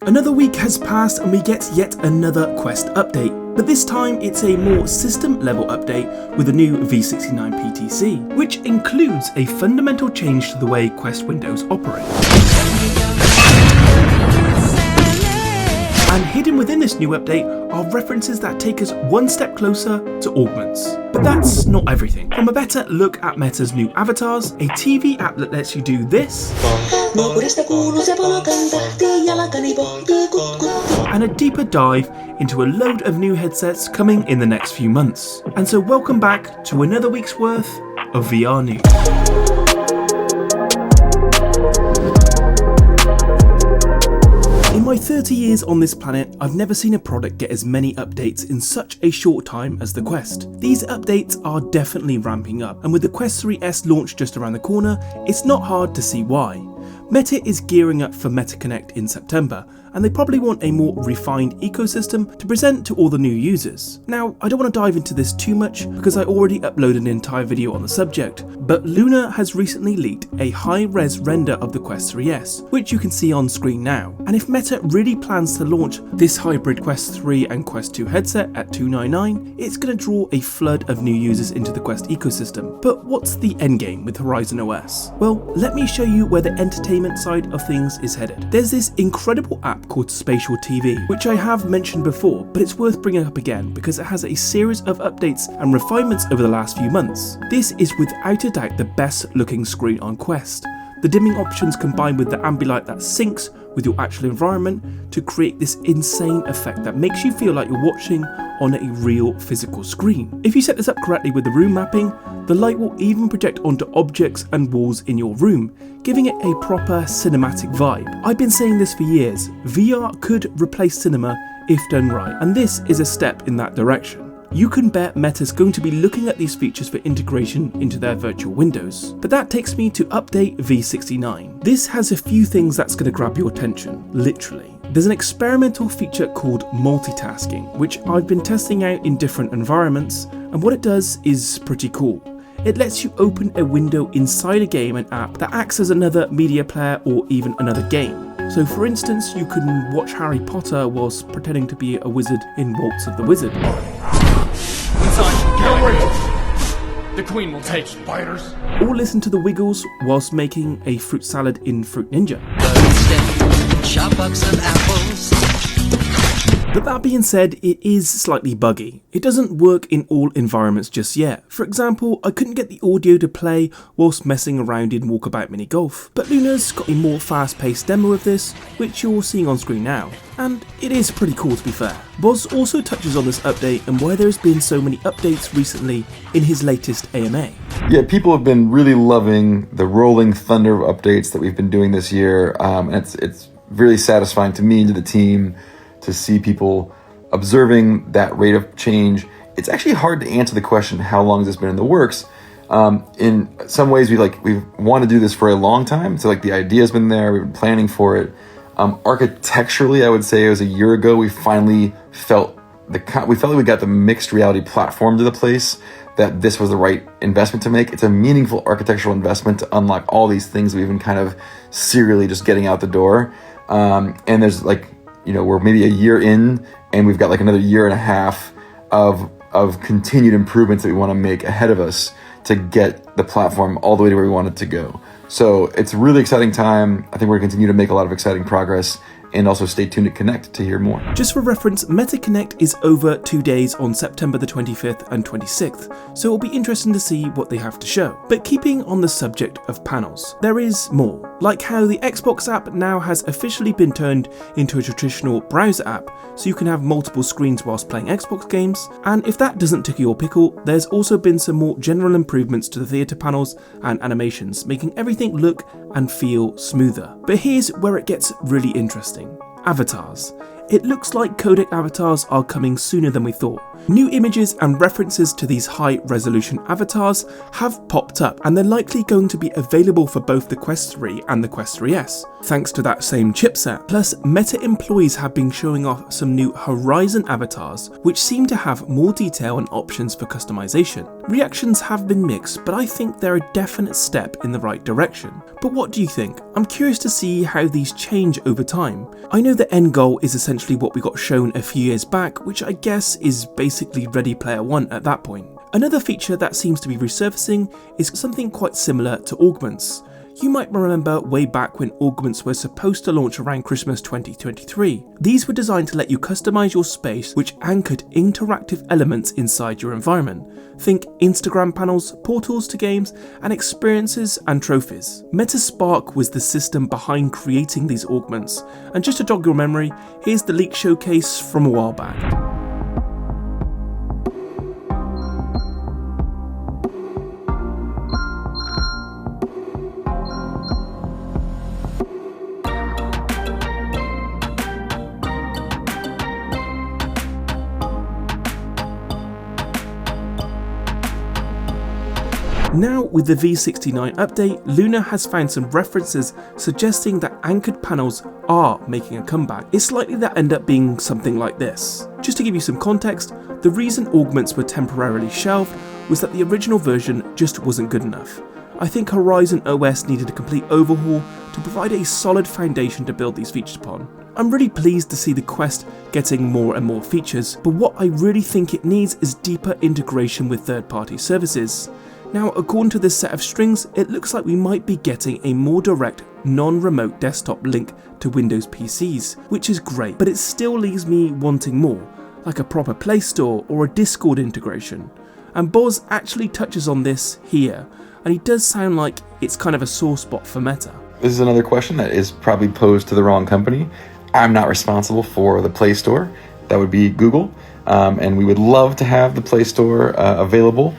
Another week has passed and we get yet another Quest update, but this time it's a more system level update with a new v69 PTC, which includes a fundamental change to the way Quest windows operate. And hidden within this new update are references that take us one step closer to augments. But that's not everything. From a better look at Meta's new avatars, a TV app that lets you do this, and a deeper dive into a load of new headsets coming in the next few months. And so welcome back to another week's worth of VR news. In my 30 years on this planet, I've never seen a product get as many updates in such a short time as the Quest. These updates are definitely ramping up, and with the Quest 3S launch just around the corner, it's not hard to see why. Meta is gearing up for MetaConnect in September, and they probably want a more refined ecosystem to present to all the new users. Now, I don't want to dive into this too much because I already uploaded an entire video on the subject, but Luna has recently leaked a high-res render of the Quest 3S, which you can see on screen now. And if Meta really plans to launch this hybrid Quest 3 and Quest 2 headset at $299, it's going to draw a flood of new users into the Quest ecosystem. But what's the endgame with Horizon OS? Well, let me show you where the entertainment side of things is headed. There's this incredible app called Spatial TV, which I have mentioned before, but it's worth bringing up again because it has a series of updates and refinements over the last few months. This is without a doubt the best looking screen on Quest. The dimming options combined with the ambilight that syncs with your actual environment to create this insane effect that makes you feel like you're watching on a real physical screen. If you set this up correctly with the room mapping, the light will even project onto objects and walls in your room, giving it a proper cinematic vibe. I've been saying this for years, VR could replace cinema if done right, and this is a step in that direction. You can bet Meta's going to be looking at these features for integration into their virtual windows. But that takes me to update v69. This has a few things that's going to grab your attention, literally. There's an experimental feature called Multitasking, which I've been testing out in different environments, and what it does is pretty cool. It lets you open a window inside a game and app that acts as another media player or even another game. So for instance, you can watch Harry Potter whilst pretending to be a wizard in Waltz of the Wizard. Inside, get away! The Queen will take spiders. Or listen to the Wiggles whilst making a fruit salad in Fruit Ninja. Chop up some apples. But that being said, it is slightly buggy. It doesn't work in all environments just yet. For example, I couldn't get the audio to play whilst messing around in Walkabout Mini Golf. But Luna's got a more fast-paced demo of this, which you're seeing on screen now. And it is pretty cool, to be fair. Boz also touches on this update and why there's been so many updates recently in his latest AMA. Yeah, people have been really loving the rolling thunder of updates that we've been doing this year. And it's really satisfying to me and to the team to see people observing that rate of change. It's actually hard to answer the question, how long has this been in the works? In some ways, we've wanted to do this for a long time. So the idea's been there, we've been planning for it. Architecturally, I would say it was a year ago, we finally felt like we got the mixed reality platform to the place that this was the right investment to make. It's a meaningful architectural investment to unlock all these things we've been kind of serially just getting out the door. And there's we're maybe a year in and we've got another year and a half of continued improvements that we want to make ahead of us to get the platform all the way to where we want it to go. So it's a really exciting time. I think we're going to continue to make a lot of exciting progress, and also stay tuned to Connect to hear more. Just for reference, MetaConnect is over 2 days on September the 25th and 26th, so it'll be interesting to see what they have to show. But keeping on the subject of panels, there is more. Like how the Xbox app now has officially been turned into a traditional browser app, so you can have multiple screens whilst playing Xbox games. And if that doesn't tickle your pickle, there's also been some more general improvements to the theatre panels and animations, making everything look and feel smoother. But here's where it gets really interesting. Avatars. it looks like codec avatars are coming sooner than we thought. New images and references to these high-resolution avatars have popped up, and they're likely going to be available for both the Quest 3 and the Quest 3S, thanks to that same chipset. Plus, Meta employees have been showing off some new Horizon avatars, which seem to have more detail and options for customization. Reactions have been mixed, but I think they're a definite step in the right direction. But what do you think? I'm curious to see how these change over time. I know the end goal is essentially what we got shown a few years back, which I guess is basically Ready Player One at that point. Another feature that seems to be resurfacing is something quite similar to augments. You might remember way back when augments were supposed to launch around Christmas 2023. These were designed to let you customize your space, which anchored interactive elements inside your environment. Think Instagram panels, portals to games, and experiences and trophies. Meta Spark was the system behind creating these augments, and just to jog your memory, here's the leak showcase from a while back. Now, with the v69 update, Luna has found some references suggesting that anchored panels are making a comeback. It's likely that end up being something like this. Just to give you some context, the reason augments were temporarily shelved was that the original version just wasn't good enough. I think Horizon OS needed a complete overhaul to provide a solid foundation to build these features upon. I'm really pleased to see the Quest getting more and more features, but what I really think it needs is deeper integration with third-party services. Now, according to this set of strings, it looks like we might be getting a more direct, non-remote desktop link to Windows PCs, which is great, but it still leaves me wanting more, like a proper Play Store or a Discord integration. And Boz actually touches on this here, and he does sound like it's kind of a sore spot for Meta. This is another question that is probably posed to the wrong company. I'm not responsible for the Play Store. That would be Google, and we would love to have the Play Store available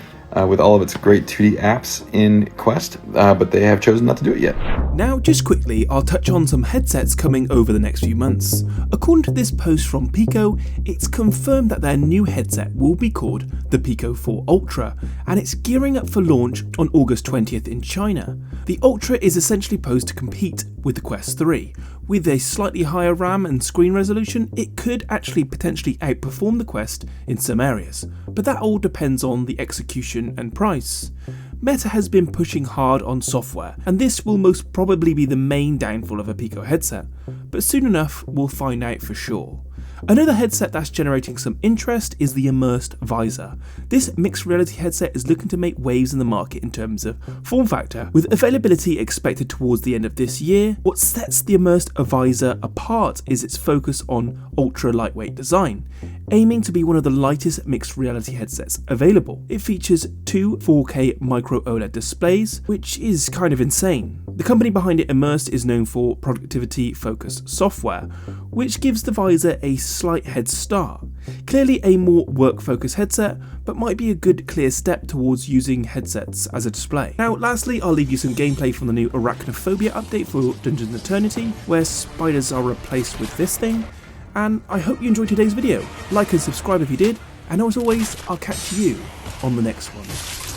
with all of its great 2D apps in Quest, but they have chosen not to do it yet. Now, just quickly, I'll touch on some headsets coming over the next few months. According to this post from Pico, it's confirmed that their new headset will be called the Pico 4 Ultra, and it's gearing up for launch on August 20th in China. The Ultra is essentially posed to compete with the Quest 3. With a slightly higher RAM and screen resolution, it could actually potentially outperform the Quest in some areas, but that all depends on the execution and price. Meta has been pushing hard on software, and this will most probably be the main downfall of a Pico headset, but soon enough we'll find out for sure. Another headset that's generating some interest is the Immersed Visor. This mixed reality headset is looking to make waves in the market in terms of form factor, with availability expected towards the end of this year. What sets the Immersed Visor apart is its focus on ultra lightweight design, aiming to be one of the lightest mixed reality headsets available. It features two 4K micro OLED displays, which is kind of insane. The company behind it, Immersed, is known for productivity-focused software, which gives the Visor a slight head start. Clearly a more work-focused headset, but might be a good clear step towards using headsets as a display. Now, lastly, I'll leave you some gameplay from the new Arachnophobia update for Dungeons & Eternity, where spiders are replaced with this thing, and I hope you enjoyed today's video. Like and subscribe if you did, and as always, I'll catch you on the next one.